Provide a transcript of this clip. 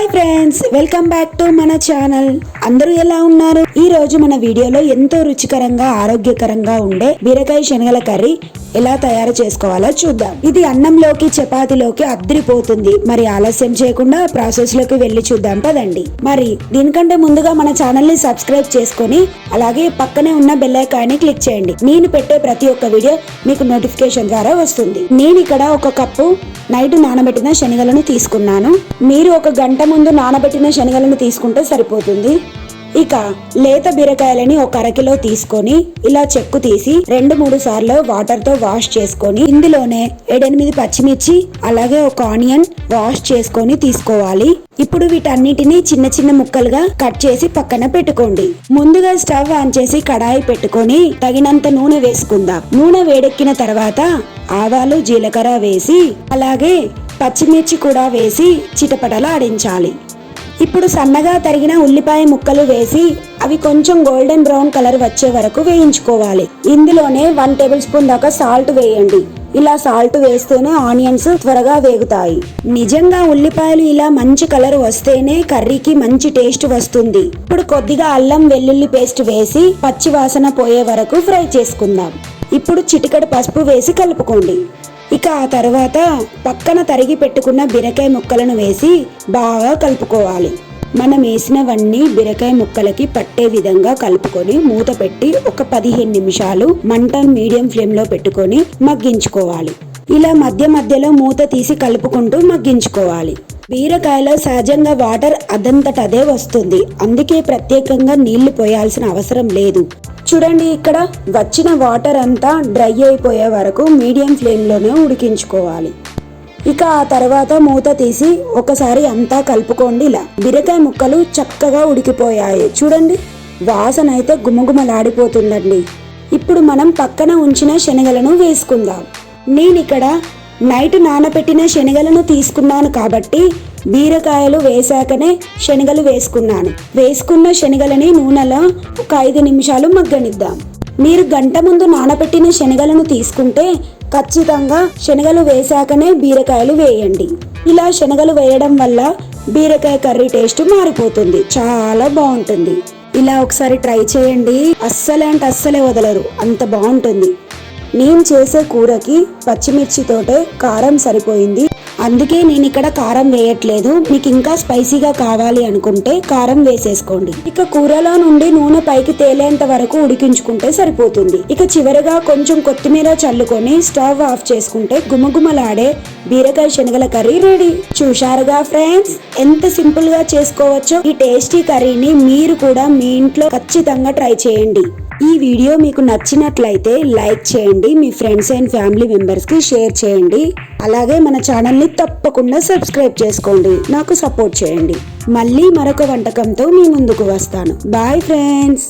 Hi friends, welcome back to మన channel. అందరూ ఎలా ఉన్నారు? ఈ రోజు మన వీడియోలో ఎంతో రుచికరంగా ఆరోగ్యకరంగా ఉండే బీరకాయ శనగల కర్రీ ఎలా తయారు చేసుకోవాలో చూద్దాం. ఇది అన్నంలోకి చపాతీలోకి అద్రిపోతుంది. మరి ఆలస్యం చేయకుండా ప్రాసెస్ లోకి వెళ్ళి చూద్దాం పదండి. మరి దీనికంటే ముందుగా మన ఛానల్ ని సబ్స్క్రైబ్ చేసుకొని అలాగే పక్కనే ఉన్న బెల్ ఐకాన్ ని క్లిక్ చేయండి. నేను పెట్టే ప్రతి ఒక్క వీడియో మీకు నోటిఫికేషన్ ద్వారా వస్తుంది. నేను ఇక్కడ ఒక కప్పు నైట్ నానబెట్టిన శనగలను తీసుకున్నాను. మీరు ఒక గంట ముందు నానబెట్టిన శనగలను తీసుకుంటే సరిపోతుంది. ఇక లేత బీరకాయలని ఒక అరకిలో తీసుకొని ఇలా చెక్కు తీసి 2-3 సార్లు వాటర్ తో వాష్ చేసుకొని ఇందులోనే 7-8 పచ్చిమిర్చి అలాగే ఒక ఆనియన్ వాష్ చేసుకొని తీసుకోవాలి. ఇప్పుడు వీటన్నిటిని చిన్న చిన్న ముక్కలుగా కట్ చేసి పక్కన పెట్టుకోండి. ముందుగా స్టవ్ ఆన్ చేసి కడాయి పెట్టుకొని తగినంత నూనె వేసుకుందాం. నూనె వేడెక్కిన తర్వాత ఆవాలు జీలకర్ర వేసి అలాగే పచ్చిమిర్చి కూడా వేసి చిటపటలాడించాలి. ఇప్పుడు సన్నగా తరిగిన ఉల్లిపాయ ముక్కలు వేసి అవి కొంచెం గోల్డెన్ బ్రౌన్ కలర్ వచ్చే వరకు వేయించుకోవాలి. ఇందులోనే 1 టేబుల్ స్పూన్ దాకా సాల్ట్ వేయండి. ఇలా సాల్ట్ వేస్తేనే ఆనియన్స్ త్వరగా వేగుతాయి. నిజంగా ఉల్లిపాయలు ఇలా మంచి కలర్ వస్తేనే కర్రీకి మంచి టేస్ట్ వస్తుంది. ఇప్పుడు కొద్దిగా అల్లం వెల్లుల్లి పేస్ట్ వేసి పచ్చి వాసన పోయే వరకు ఫ్రై చేసుకుందాం. ఇప్పుడు చిటికెడు పసుపు వేసి కలుపుకోండి. ఇక ఆ తర్వాత పక్కన తరిగి పెట్టుకున్న బీరకాయ ముక్కలను వేసి బాగా కలుపుకోవాలి. మనం వేసినవన్నీ బీరకాయ ముక్కలకి పట్టే విధంగా కలుపుకొని మూత పెట్టి ఒక 15 నిమిషాలు మంట మీడియం ఫ్లేమ్ లో పెట్టుకొని మగ్గించుకోవాలి. ఇలా మధ్య మధ్యలో మూత తీసి కలుపుకుంటూ మగ్గించుకోవాలి. బీరకాయలో సహజంగా వాటర్ అదంతటదే వస్తుంది. అందుకే ప్రత్యేకంగా నీళ్లు పోయాల్సిన అవసరం లేదు. చూడండి, ఇక్కడ వచ్చిన వాటర్ అంతా డ్రై అయిపోయే వరకు మీడియం ఫ్లేమ్ లోనే ఉడికించుకోవాలి. ఇక ఆ తర్వాత మూత తీసి ఒకసారి అంతా కలుపుకోండి. ఇలా బీరకాయ ముక్కలు చక్కగా ఉడికిపోయాయి. చూడండి, వాసన అయితే గుమగుమలాడిపోతుందండి. ఇప్పుడు మనం పక్కన ఉంచిన శనగలను వేసుకుందాం. నేను ఇక్కడ నైట్ నానబెట్టిన శనగలను తీసుకున్నాను కాబట్టి బీరకాయలు వేసాకనే శనగలు వేసుకున్నాను. వేసుకున్న శనగలని నూనెలో ఒక 5 నిమిషాలు మగ్గనిద్దాం. మీరు గంట ముందు నానబెట్టిన శనగలను తీసుకుంటే ఖచ్చితంగా శనగలు వేసాకనే బీరకాయలు వేయండి. ఇలా శనగలు వేయడం వల్ల బీరకాయ కర్రీ టేస్ట్ మారిపోతుంది. చాలా బాగుంటుంది. ఇలా ఒకసారి ట్రై చేయండి. అస్సలే అంటే అస్సలే వదలరు, అంత బాగుంటుంది. నేను చేసే కూరకి పచ్చిమిర్చితోటే కారం సరిపోయింది. అందుకే నేను ఇక్కడ కారం వేయట్లేదు. మీకు ఇంకా స్పైసీగా కావాలి అనుకుంటే కారం వేసేసుకోండి. ఇక కూరలో నుండి నూనె పైకి తేలేంత వరకు ఉడికించుకుంటే సరిపోతుంది. ఇక చివరిగా కొంచెం కొత్తిమీర చల్లుకొని స్టవ్ ఆఫ్ చేసుకుంటే గుమగుమలాడే బీరకాయ శనగల కర్రీ రెడీ. చూశారుగా ఫ్రెండ్స్, ఎంత సింపుల్ గా చేసుకోవచ్చో. ఈ టేస్టీ కర్రీని మీరు కూడా మీ ఇంట్లో ఖచ్చితంగా ట్రై చేయండి. ఈ వీడియో మీకు నచ్చినట్లయితే లైక్ చేయండి, మీ ఫ్రెండ్స్ అండ్ ఫ్యామిలీ మెంబర్స్ కి షేర్ చేయండి. అలాగే మన ఛానల్ ని తప్పకుండా సబ్స్క్రైబ్ చేసుకోండి, నాకు సపోర్ట్ చేయండి. మళ్ళీ మరొక వంటకంతో మీ ముందుకు వస్తాను. Bye friends.